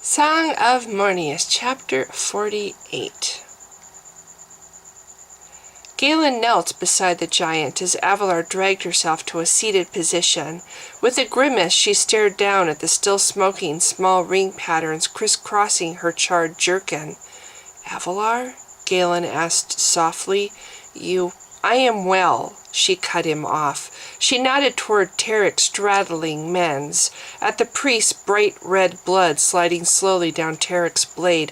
Song of Mornius, Chapter 48. Galen knelt beside the giant as Avalar dragged herself to a seated position. With a grimace, she stared down at the still-smoking small ring patterns crisscrossing her charred jerkin. "Avalar?" Galen asked softly. I am well," she cut him off. She nodded toward Tarek straddling Men's, at the priest's bright red blood sliding slowly down Tarek's blade.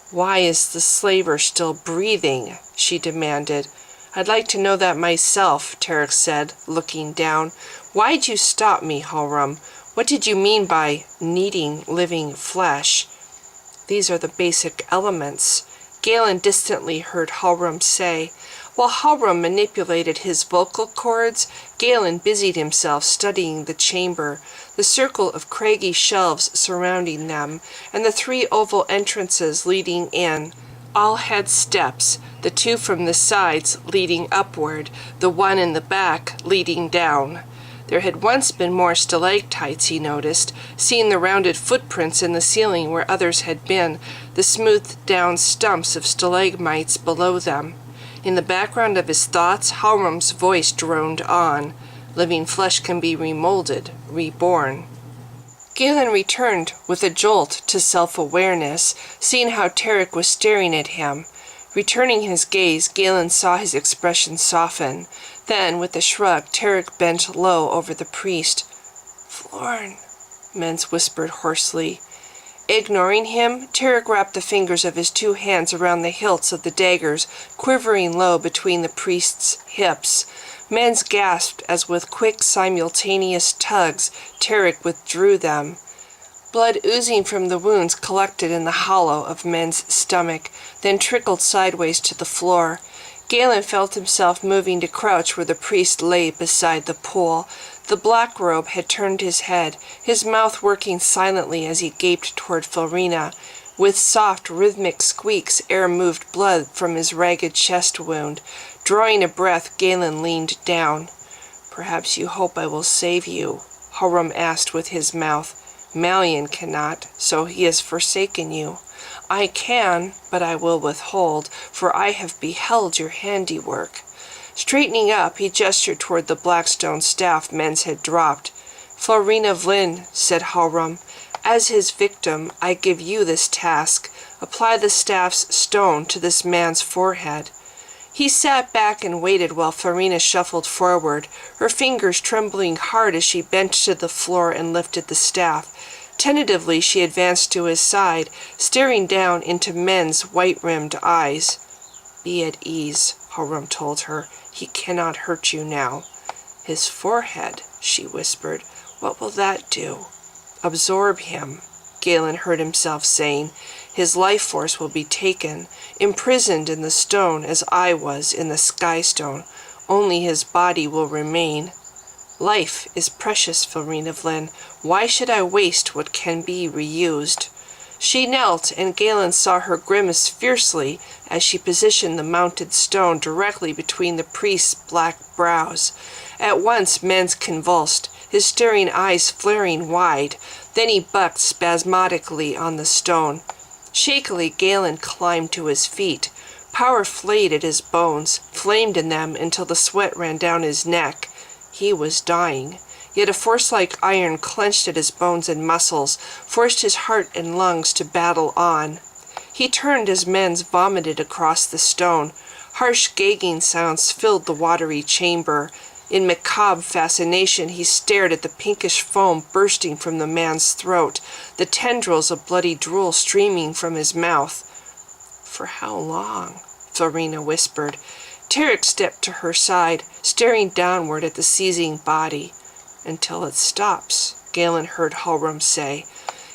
"Why is the slaver still breathing?" she demanded. "I'd like to know that myself," Tarek said, looking down. "Why'd you stop me, Halram? What did you mean by needing living flesh?" "These are the basic elements," Galen distantly heard Halram say. While Halram manipulated his vocal cords, Galen busied himself studying the chamber, the circle of craggy shelves surrounding them, and the three oval entrances leading in. All had steps, the two from the sides leading upward, the one in the back leading down. There had once been more stalactites, he noticed, seeing the rounded footprints in the ceiling where others had been, the smoothed-down stumps of stalagmites below them. In the background of his thoughts, Halram's voice droned on. Living flesh can be remolded, reborn. Galen returned with a jolt to self-awareness, seeing how Tarek was staring at him. Returning his gaze, Galen saw his expression soften. Then, with a shrug, Tarek bent low over the priest. "Florn," Mens whispered hoarsely. Ignoring him, Tarek wrapped the fingers of his two hands around the hilts of the daggers, quivering low between the priest's hips. Mens gasped as with quick simultaneous tugs, Tarek withdrew them. Blood oozing from the wounds collected in the hollow of Men's stomach, then trickled sideways to the floor. Galen felt himself moving to crouch where the priest lay beside the pool. The black robe had turned his head, his mouth working silently as he gaped toward Florina. With soft, rhythmic squeaks, air moved blood from his ragged chest wound. Drawing a breath, Galen leaned down. "Perhaps you hope I will save you," Halram asked with his mouth. "Malian cannot, so he has forsaken you. I can, but I will withhold, for I have beheld your handiwork." Straightening up, he gestured toward the black stone staff Mens had dropped. "Florina Vlin," said Halram, "as his victim, I give you this task. Apply the staff's stone to this man's forehead." He sat back and waited while Florina shuffled forward, her fingers trembling hard as she bent to the floor and lifted the staff. Tentatively, she advanced to his side, staring down into Men's white-rimmed eyes. "Be at ease," Halram told her. "He cannot hurt you now." "His forehead," she whispered. "What will that do?" "Absorb him," Galen heard himself saying. "His life force will be taken, imprisoned in the stone as I was in the sky stone. Only his body will remain." "Life is precious, Florina Vlin. Why should I waste what can be reused?" She knelt, and Galen saw her grimace fiercely as she positioned the mounted stone directly between the priest's black brows. At once Mens convulsed, his staring eyes flaring wide. Then he bucked spasmodically on the stone. Shakily, Galen climbed to his feet. Power flayed at his bones, flamed in them until the sweat ran down his neck. He was dying. Yet a force like iron clenched at his bones and muscles, forced his heart and lungs to battle on. He turned as Mens vomited across the stone. Harsh gagging sounds filled the watery chamber. In macabre fascination, he stared at the pinkish foam bursting from the man's throat, the tendrils of bloody drool streaming from his mouth. "For how long?" Florina whispered. Tarek stepped to her side, staring downward at the seizing body. "Until it stops," Galen heard Halram say.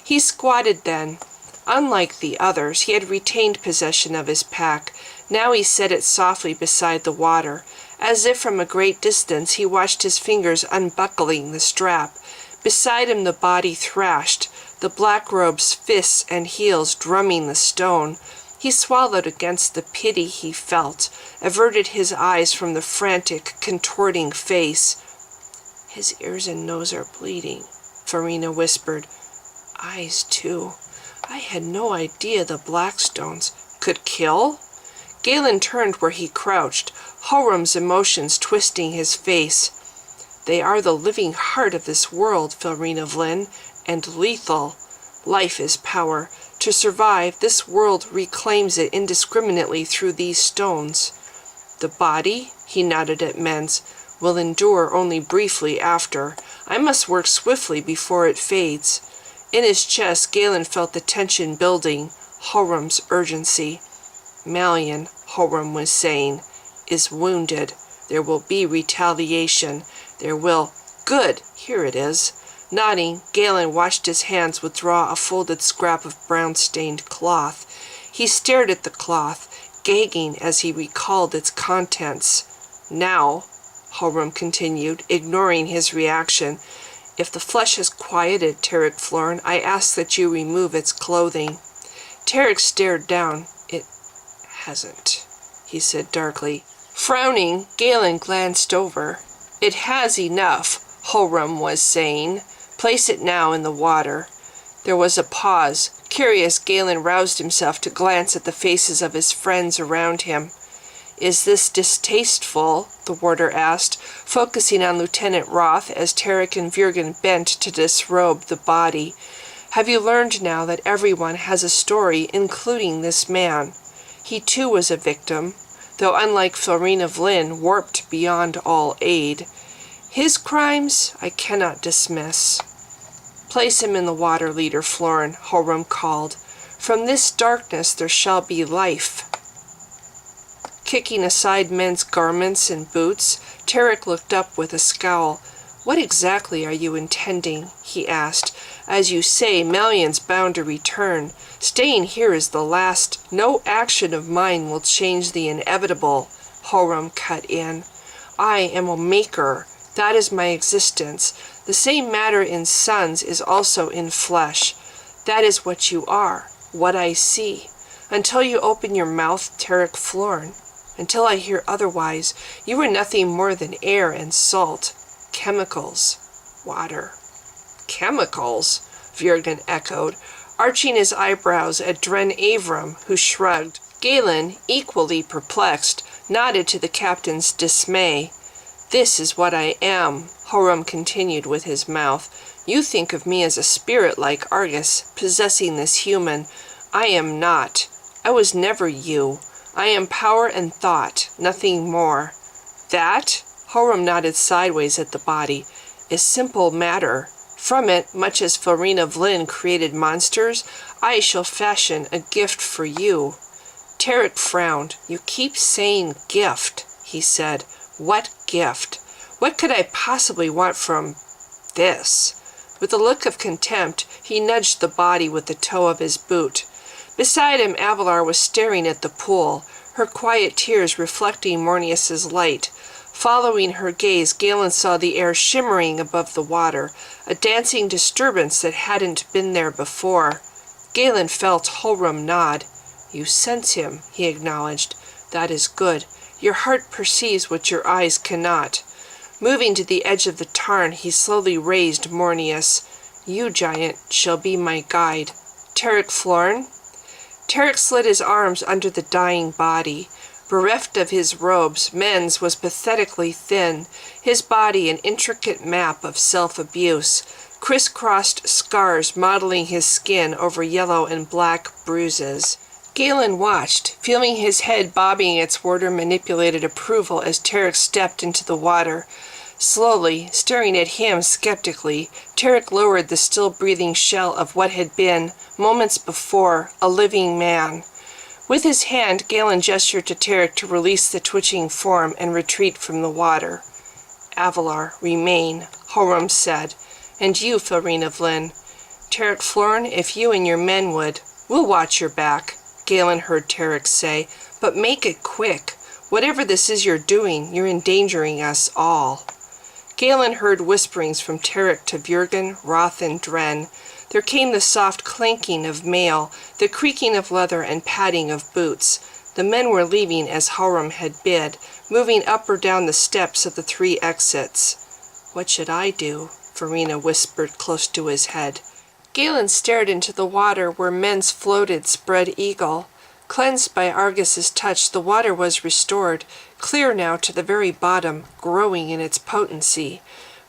He squatted then. Unlike the others, he had retained possession of his pack. Now he set it softly beside the water. As if from a great distance, he watched his fingers unbuckling the strap. Beside him the body thrashed, the black robe's fists and heels drumming the stone. He swallowed against the pity he felt, averted his eyes from the frantic, contorting face. "His ears and nose are bleeding," Florina whispered. "Eyes, too. I had no idea the Blackstones could kill. Galen turned where he crouched, Horum's emotions twisting his face. They are the living heart of this world, Filrena Flynn, and lethal. Life is power. To survive, this world reclaims it indiscriminately through these stones. The body, he nodded at Mens, will endure only briefly after. I must work swiftly before it fades. In his chest, Galen felt the tension building, Horum's urgency. Malian, Horum was saying, is wounded. There will be retaliation. There will... Good! Here it is. Nodding, Galen watched his hands withdraw a folded scrap of brown-stained cloth. He stared at the cloth, gagging as he recalled its contents. Now, Horum continued, ignoring his reaction, if the flesh has quieted, Tarek Florin, I ask that you remove its clothing. Tarek stared down. It hasn't, he said darkly. Frowning, Galen glanced over. It has enough, Horum was saying. Place it now in the water. There was a pause. Curious, Galen roused himself to glance at the faces of his friends around him. Is this distasteful? The warder asked, focusing on Lieutenant Roth as Tarek and Virgen bent to disrobe the body. Have you learned now that everyone has a story, including this man? He too was a victim, though unlike Filrena Flynn, warped beyond all aid. His crimes I cannot dismiss. Place him in the water, Leader Florin, Horum called. From this darkness there shall be life. Kicking aside men's garments and boots, Tarek looked up with a scowl. What exactly are you intending? He asked. As you say, Malian's bound to return. Staying here is the last. No action of mine will change the inevitable, Horum cut in. I am a maker. That is my existence. The same matter in suns is also in flesh. That is what you are, what I see. Until you open your mouth, Tarek Florin, until I hear otherwise, you are nothing more than air and salt, chemicals, water. Chemicals? Virgen echoed, arching his eyebrows at Dren Avram, who shrugged. Galen, equally perplexed, nodded to the captain's dismay. This is what I am, Horum continued with his mouth. You think of me as a spirit like Argus, possessing this human. I am not. I was never you. I am power and thought, nothing more. That, Horum nodded sideways at the body, is simple matter. From it, much as Filrena Flynn created monsters, I shall fashion a gift for you. Tarek frowned. You keep saying gift, he said. What gift? What could I possibly want from this? With a look of contempt, he nudged the body with the toe of his boot. Beside him, Avalar was staring at the pool, her quiet tears reflecting Mornius's light. Following her gaze, Galen saw the air shimmering above the water, a dancing disturbance that hadn't been there before. Galen felt Horum nod. You sense him, he acknowledged. That is good. Your heart perceives what your eyes cannot. Moving to the edge of the tarn, he slowly raised Mornius. You, giant, shall be my guide. Tarek Florin? Tarek slid his arms under the dying body. Bereft of his robes, Mens was pathetically thin, his body an intricate map of self-abuse, crisscrossed scars modeling his skin over yellow and black bruises. Galen watched, feeling his head bobbing its warder-manipulated approval as Tarek stepped into the water. Slowly, staring at him skeptically, Tarek lowered the still-breathing shell of what had been, moments before, a living man. With his hand, Galen gestured to Tarek to release the twitching form and retreat from the water. Avalar, remain, Horum said. And you, Filrena Flynn. Tarek Florin, if you and your men would, we'll watch your back. Galen heard Tarek say, but make it quick. Whatever this is you're doing, you're endangering us all. Galen heard whisperings from Tarek to Virgen, Roth, and Dren. There came the soft clanking of mail, the creaking of leather and padding of boots. The men were leaving as Horum had bid, moving up or down the steps of the 3 exits. What should I do? Verena whispered close to his head. Galen stared into the water where men's floated spread eagle. Cleansed by Argus's touch, the water was restored, clear now to the very bottom, growing in its potency.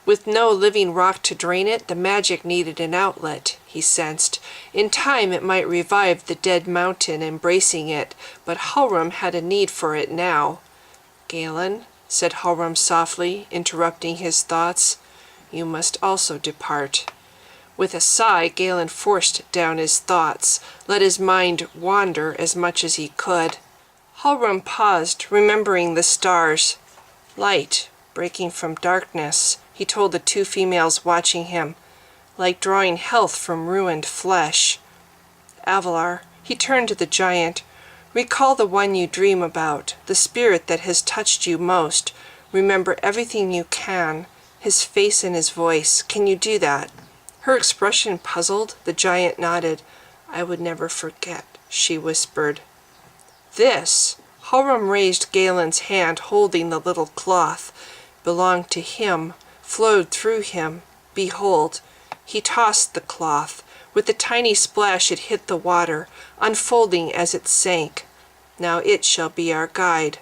With no living rock to drain it, the magic needed an outlet, he sensed. In time it might revive the dead mountain embracing it, but Halram had a need for it now. "Galen," said Halram softly, interrupting his thoughts, "you must also depart." With a sigh, Galen forced down his thoughts, let his mind wander as much as he could. Halram paused, remembering the stars. "Light, breaking from darkness," he told the two females watching him, "like drawing health from ruined flesh." "Avalar," he turned to the giant, "recall the one you dream about, the spirit that has touched you most. Remember everything you can, his face and his voice. Can you do that?" Her expression puzzled. The giant nodded. "I would never forget," she whispered. "This," Halram raised Galen's hand holding the little cloth, "belonged to him, flowed through him. Behold." He tossed the cloth. With a tiny splash it hit the water, unfolding as it sank. "Now it shall be our guide."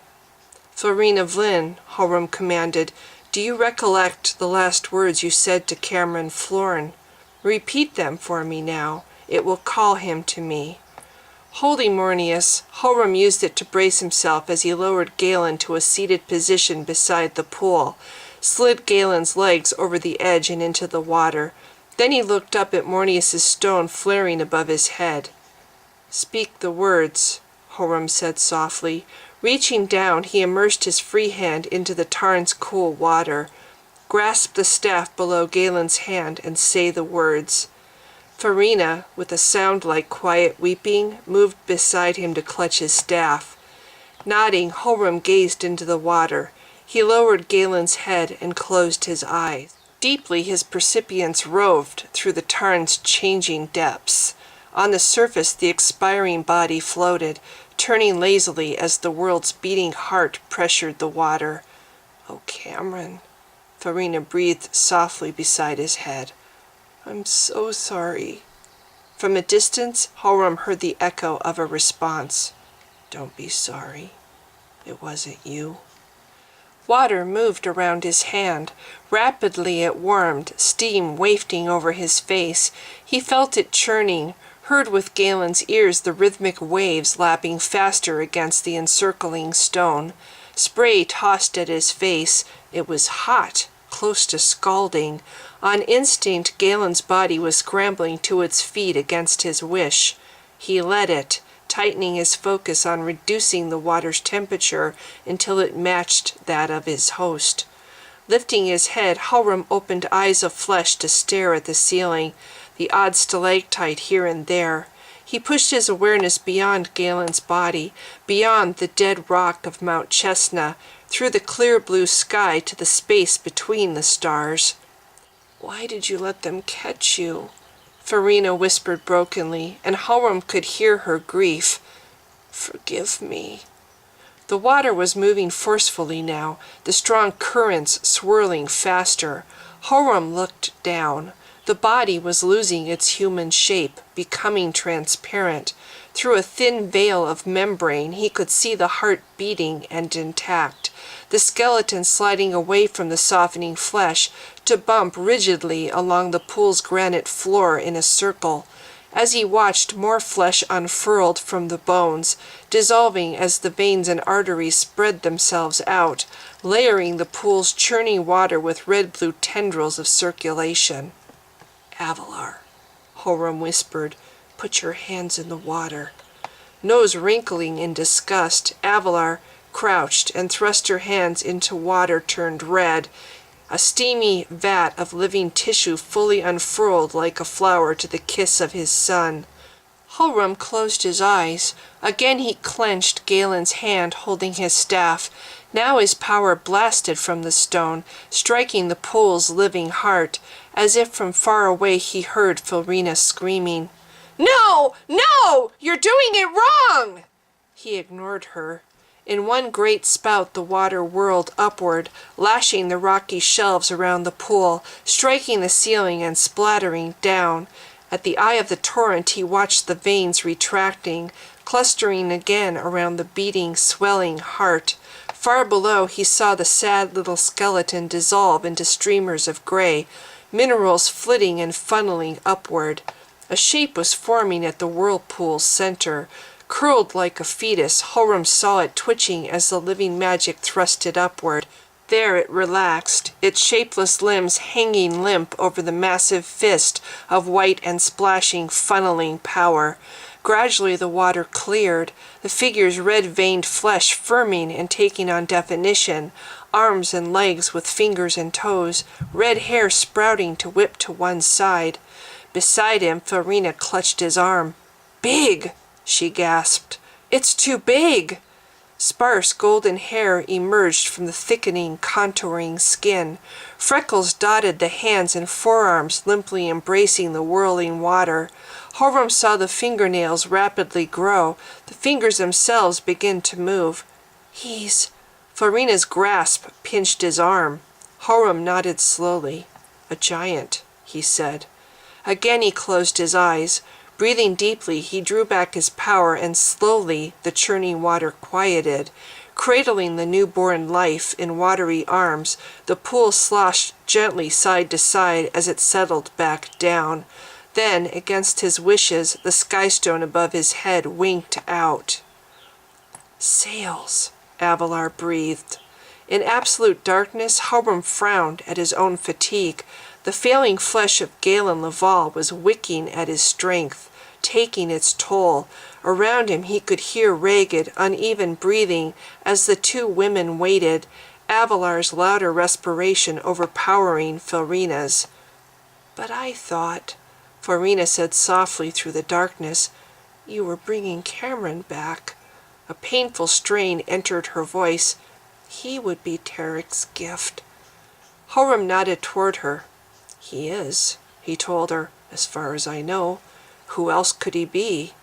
"Florina Vlyn," Halram commanded, "do you recollect the last words you said to Cameron Florin? Repeat them for me now. It will call him to me." Holding Mornius, Halram used it to brace himself as he lowered Galen to a seated position beside the pool, slid Galen's legs over the edge and into the water. Then he looked up at Mornius's stone flaring above his head. "Speak the words," Halram said softly. Reaching down, he immersed his free hand into the tarn's cool water. "Grasp the staff below Galen's hand and say the words." Farina, with a sound like quiet weeping, moved beside him to clutch his staff. Nodding, Halram gazed into the water. He lowered Galen's head and closed his eyes. Deeply his percipience roved through the tarn's changing depths. On the surface the expiring body floated, turning lazily as the world's beating heart pressured the water. "Oh, Cameron," Farina breathed softly beside his head. "I'm so sorry." From a distance, Halram heard the echo of a response. "Don't be sorry. It wasn't you." Water moved around his hand. Rapidly it warmed, steam wafting over his face. He felt it churning, heard with Galen's ears the rhythmic waves lapping faster against the encircling stone. Spray tossed at his face. It was hot, close to scalding. On instinct, Galen's body was scrambling to its feet against his wish. He let it, tightening his focus on reducing the water's temperature until it matched that of his host. Lifting his head, Halram opened eyes of flesh to stare at the ceiling, the odd stalactite here and there. He pushed his awareness beyond Galen's body, beyond the dead rock of Mount Chestnut, through the clear blue sky to the space between the stars. "Why did you let them catch you?" Farina whispered brokenly, and Halram could hear her grief. "Forgive me." The water was moving forcefully now, the strong currents swirling faster. Halram looked down. The body was losing its human shape, becoming transparent. Through a thin veil of membrane, he could see the heart beating and intact, the skeleton sliding away from the softening flesh to bump rigidly along the pool's granite floor in a circle. As he watched, more flesh unfurled from the bones, dissolving as the veins and arteries spread themselves out, layering the pool's churning water with red-blue tendrils of circulation. "Avalar," Halram whispered, "put your hands in the water." Nose wrinkling in disgust, Avalar crouched and thrust her hands into water turned red. A steamy vat of living tissue fully unfurled like a flower to the kiss of his son. Halram closed his eyes. Again he clenched Galen's hand holding his staff. Now his power blasted from the stone, striking the pool's living heart. As if from far away he heard Farina screaming. "No! No! You're doing it wrong!" He ignored her. In one great spout the water whirled upward, lashing the rocky shelves around the pool, striking the ceiling and splattering down. At the eye of the torrent he watched the veins retracting, clustering again around the beating, swelling heart. Far below he saw the sad little skeleton dissolve into streamers of gray, minerals flitting and funneling upward. A shape was forming at the whirlpool's center. Curled like a fetus, Horam saw it twitching as the living magic thrust it upward. There it relaxed, its shapeless limbs hanging limp over the massive fist of white and splashing, funneling power. Gradually the water cleared, the figure's red-veined flesh firming and taking on definition, arms and legs with fingers and toes, red hair sprouting to whip to one side. Beside him, Farina clutched his arm. "Big!" she gasped. "It's too big!" Sparse golden hair emerged from the thickening, contouring skin. Freckles dotted the hands and forearms, limply embracing the whirling water. Horam saw the fingernails rapidly grow, the fingers themselves begin to move. Farina's grasp pinched his arm. Horam nodded slowly. "A giant," he said. Again he closed his eyes. Breathing deeply, he drew back his power, and slowly the churning water quieted. Cradling the newborn life in watery arms, the pool sloshed gently side to side as it settled back down. Then, against his wishes, the skystone above his head winked out. "Sails," Avalar breathed. In absolute darkness, Horam frowned at his own fatigue. The failing flesh of Galen Laval was wicking at his strength, taking its toll. Around him he could hear ragged, uneven breathing as the two women waited, Avalar's louder respiration overpowering Farina's. "But I thought," Farina said softly through the darkness, "you were bringing Cameron back." A painful strain entered her voice. "He would be Tarek's gift." Horam nodded toward her. "He is," he told her, "as far as I know. Who else could he be?"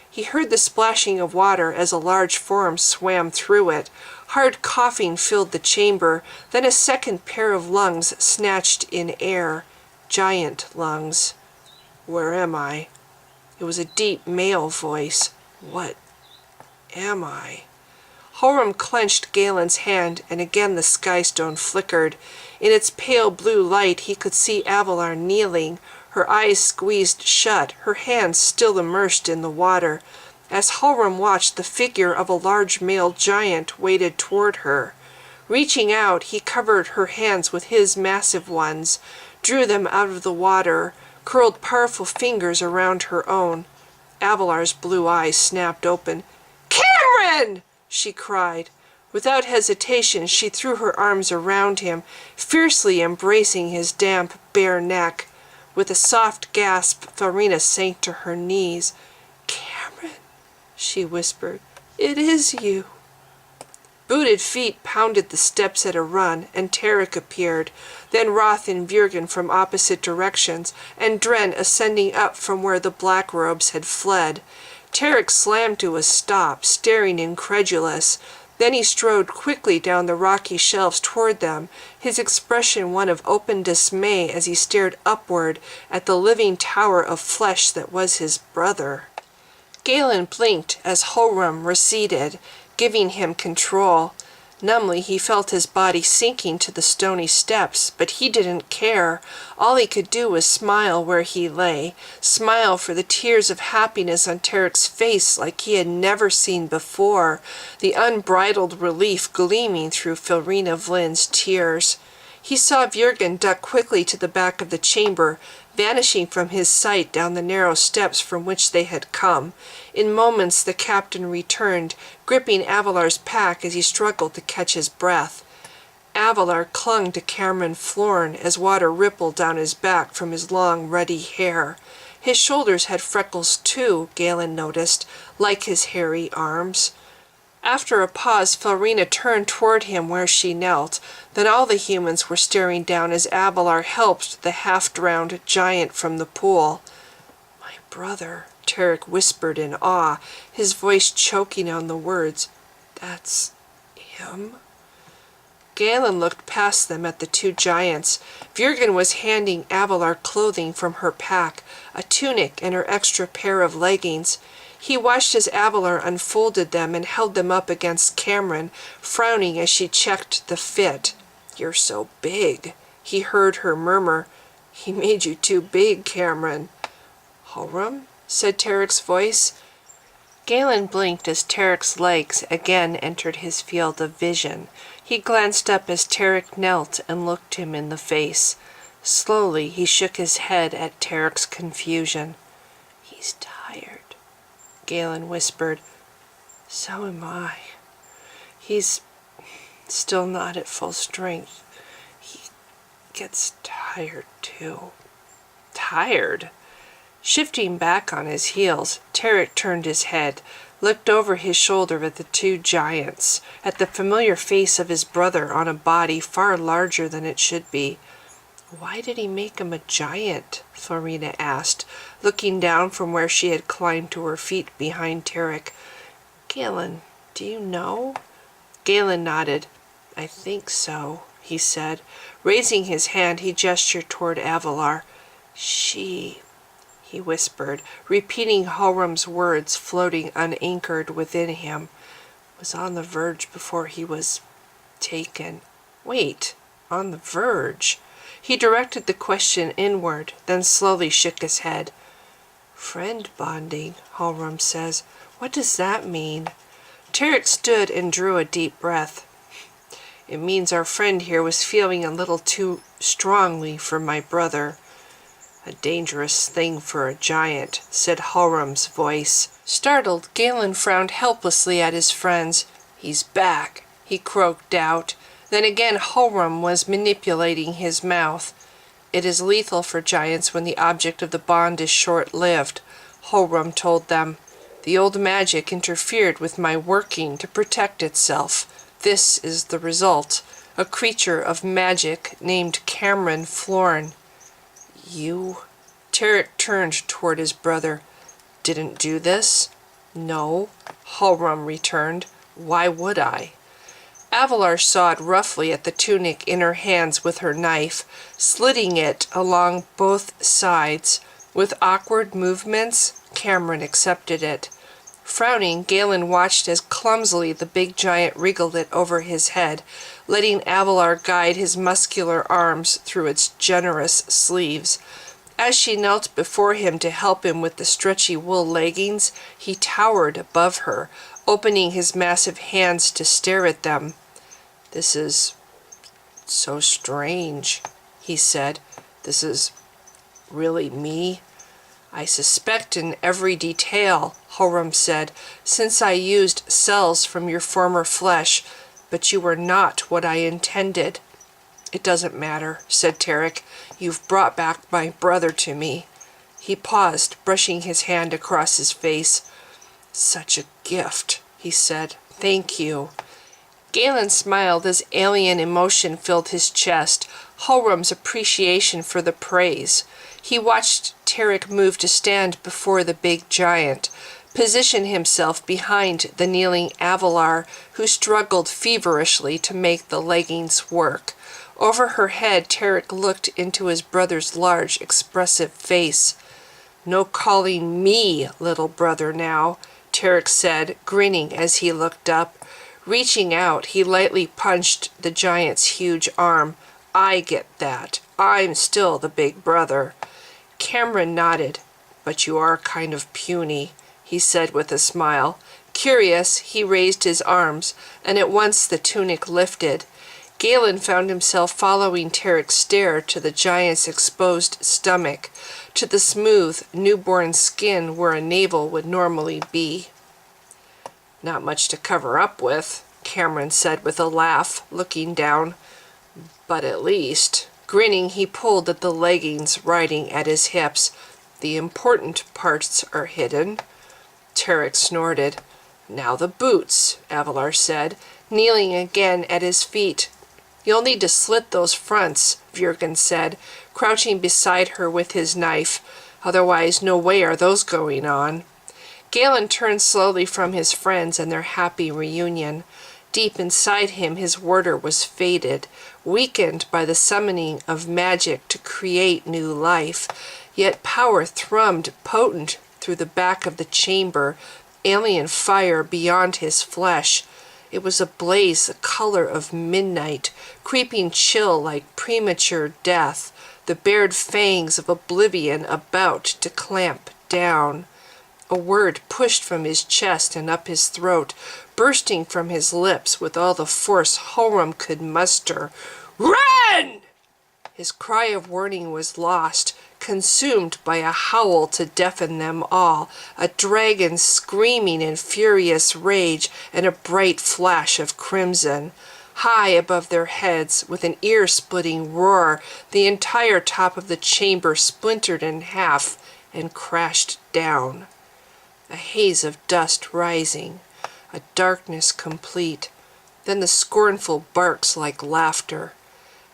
He heard the splashing of water as a large form swam through it. Hard coughing filled the chamber, then a second pair of lungs snatched in air. Giant lungs. "Where am I?" It was a deep male voice. "What am I?" Horam clenched Galen's hand, and again the skystone flickered. In its pale blue light he could see Avalar kneeling, her eyes squeezed shut, her hands still immersed in the water. As Horam watched, the figure of a large male giant waded toward her. Reaching out, he covered her hands with his massive ones, drew them out of the water, curled powerful fingers around her own. Avalar's blue eyes snapped open. "Cameron!" she cried. Without hesitation, she threw her arms around him, fiercely embracing his damp, bare neck. With a soft gasp, Farina sank to her knees. "Cameron," she whispered, "it is you." Booted feet pounded the steps at a run, and Tarek appeared, then Roth and Virgen from opposite directions, and Dren ascending up from where the black robes had fled. Tarek slammed to a stop, staring incredulous. Then he strode quickly down the rocky shelves toward them, his expression one of open dismay as he stared upward at the living tower of flesh that was his brother. Galen blinked as Horam receded, giving him control. Numbly he felt his body sinking to the stony steps, but he didn't care. All he could do was smile where he lay, smile for the tears of happiness on Tarek's face like he had never seen before, the unbridled relief gleaming through Farina Vlin's tears. He saw Virgen duck quickly to the back of the chamber, vanishing from his sight down the narrow steps from which they had come. In moments the captain returned, gripping Avalar's pack as he struggled to catch his breath. Avalar clung to Cameron Florn as water rippled down his back from his long, ruddy hair. His shoulders had freckles too, Galen noticed, like his hairy arms. After a pause, Farina turned toward him where she knelt. Then all the humans were staring down as Avalar helped the half-drowned giant from the pool. "My brother," Tarek whispered in awe, his voice choking on the words. "That's him?" Galen looked past them at the two giants. Virgin was handing Avalar clothing from her pack, a tunic and her extra pair of leggings. He watched as Avalar unfolded them and held them up against Cameron, frowning as she checked the fit. "You're so big," he heard her murmur. "He made you too big, Cameron." "Horam?" said Tarek's voice. Galen blinked as Tarek's legs again entered his field of vision. He glanced up as Tarek knelt and looked him in the face. Slowly he shook his head at Tarek's confusion. "He's tired," Galen whispered. "So am I. He's still not at full strength. He gets tired, too." "Tired?" Shifting back on his heels, Tarek turned his head, looked over his shoulder at the two giants, at the familiar face of his brother on a body far larger than it should be. "Why did he make him a giant?" Florina asked, looking down from where she had climbed to her feet behind Tarek. "Galen, do you know?" Galen nodded. "I think so," he said. Raising his hand, he gestured toward Avalar. "She," he whispered, repeating Horam's words floating unanchored within him, "was on the verge before he was taken." "Wait, on the verge?" He directed the question inward, then slowly shook his head. "Friend bonding," Horam says. "What does that mean?" Tarek stood and drew a deep breath. "It means our friend here was feeling a little too strongly for my brother." "A dangerous thing for a giant," said Horam's voice. Startled, Galen frowned helplessly at his friends. "He's back," he croaked out. Then again Horam was manipulating his mouth. "It is lethal for giants when the object of the bond is short-lived," Horam told them. "The old magic interfered with my working to protect itself. This is the result. A creature of magic named Cameron Florn." "You?" Tarek turned toward his brother. "Didn't do this?" "No," Horam returned. "Why would I?" Avalar sawed roughly at the tunic in her hands with her knife, slitting it along both sides. With awkward movements, Cameron accepted it. Frowning, Galen watched as clumsily the big giant wriggled it over his head, letting Avalar guide his muscular arms through its generous sleeves. As she knelt before him to help him with the stretchy wool leggings, he towered above her, opening his massive hands to stare at them. "This is so strange," he said. "This is really me?" "I suspect in every detail," Horam said, "since I used cells from your former flesh, but you were not what I intended." "It doesn't matter," said Tarek. "You've brought back my brother to me." He paused, brushing his hand across his face. "Such a gift," he said. "Thank you." Galen smiled as alien emotion filled his chest, Horam's appreciation for the praise. He watched Tarek move to stand before the big giant, position himself behind the kneeling Avalar, who struggled feverishly to make the leggings work. Over her head, Tarek looked into his brother's large, expressive face. "No calling me little brother now," Tarek said, grinning as he looked up. Reaching out, he lightly punched the giant's huge arm. "I get that. I'm still the big brother." Cameron nodded. "But you are kind of puny," he said with a smile. Curious, he raised his arms, and at once the tunic lifted. Galen found himself following Tarek's stare to the giant's exposed stomach, to the smooth, newborn skin where a navel would normally be. "Not much to cover up with," Cameron said with a laugh, looking down. "But at least," grinning, he pulled at the leggings riding at his hips. "The important parts are hidden." Tarek snorted. "Now the boots," Avalar said, kneeling again at his feet. "You'll need to slit those fronts," Virgin said, crouching beside her with his knife. "Otherwise, no way are those going on." Galen turned slowly from his friends and their happy reunion. Deep inside him his warder was fated, weakened by the summoning of magic to create new life. Yet power thrummed potent through the back of the chamber, alien fire beyond his flesh. It was a blaze the color of midnight, creeping chill like premature death, the bared fangs of oblivion about to clamp down. A word pushed from his chest and up his throat, bursting from his lips with all the force Horam could muster. "Run!" His cry of warning was lost, consumed by a howl to deafen them all, a dragon screaming in furious rage and a bright flash of crimson. High above their heads, with an ear-splitting roar, the entire top of the chamber splintered in half and crashed down. A haze of dust rising, a darkness complete, then the scornful barks like laughter.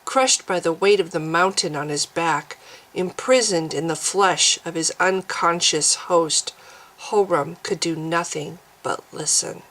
Crushed by the weight of the mountain on his back, imprisoned in the flesh of his unconscious host, Horam could do nothing but listen.